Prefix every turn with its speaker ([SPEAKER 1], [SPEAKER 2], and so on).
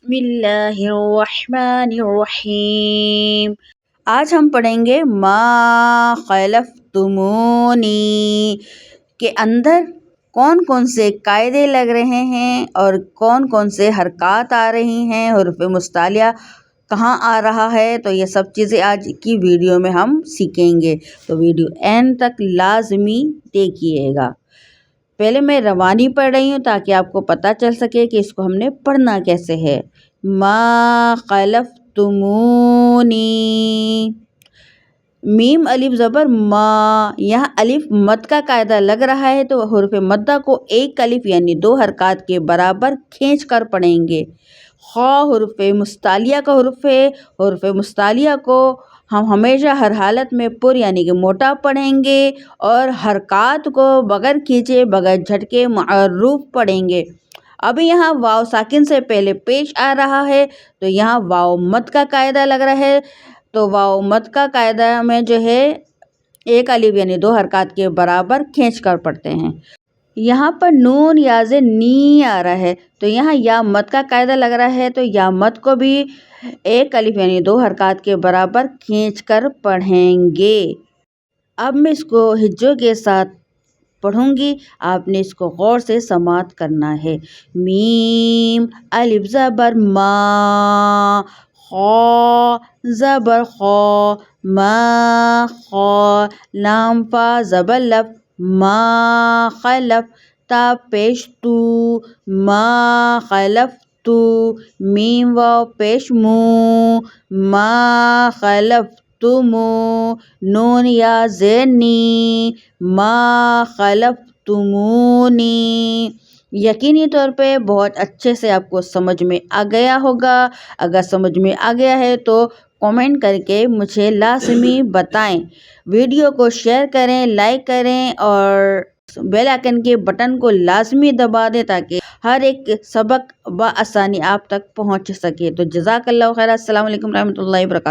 [SPEAKER 1] بسم اللہ الرحمن الرحیم۔ آج ہم پڑھیں گے ما خلفتمونی کے اندر کون کون سے قاعدے لگ رہے ہیں اور کون کون سے حرکات آ رہی ہیں، حروف مستعلیہ کہاں آ رہا ہے، تو یہ سب چیزیں آج کی ویڈیو میں ہم سیکھیں گے، تو ویڈیو اینڈ تک لازمی دیکھیے گا۔ پہلے میں روانی پڑھ رہی ہوں تاکہ آپ کو پتہ چل سکے کہ اس کو ہم نے پڑھنا کیسے ہے۔ ما خلفتمونی، میم الف زبر ما، یہاں الف مد کا قاعدہ لگ رہا ہے تو حروف مدہ کو ایک الف یعنی 2 حرکات کے برابر کھینچ کر پڑھیں گے۔ خا حروف مستعلیہ کا حرف ہے، حروف مستعلیہ کو ہم ہمیشہ ہر حالت میں پر یعنی کہ موٹا پڑھیں گے اور حرکات کو بغیر کھینچے بغیر جھٹکے معروف پڑھیں گے۔ اب یہاں واو ساکن سے پہلے پیش آ رہا ہے تو یہاں واو مد کا قاعدہ لگ رہا ہے، تو واو مد کا قاعدہ میں جو ہے ایک الف یعنی 2 حرکات کے برابر کھینچ کر پڑھتے ہیں۔ یہاں پر نون یاز نی آ رہا ہے تو یہاں یا مد کا قاعدہ لگ رہا ہے تو یا مد کو بھی ایک الف یعنی 2 حرکات کے برابر کھینچ کر پڑھیں گے۔ اب میں اس کو ہجوں کے ساتھ پڑھوں گی، آپ نے اس کو غور سے سماعت کرنا ہے۔ میم الف زبر ما، خا زبر خا، ما خا، لام فا زبر لف، ما خلف، تا پیش تو، ما خلف تو، میم واو پیش مو، ما خلف تمو، نون یا زینی، ما خلفتمونی۔ یقینی طور پہ بہت اچھے سے آپ کو سمجھ میں آ گیا ہوگا۔ اگر سمجھ میں آ گیا ہے تو کمنٹ کر کے مجھے لازمی بتائیں۔ ویڈیو کو شیئر کریں، لائک کریں اور بیل آئکن کے بٹن کو لازمی دبا دیں تاکہ ہر ایک سبق بآسانی آپ تک پہنچ سکے۔ تو جزاک اللہ خیر۔ السلام علیکم ورحمۃ اللہ وبرکاتہ۔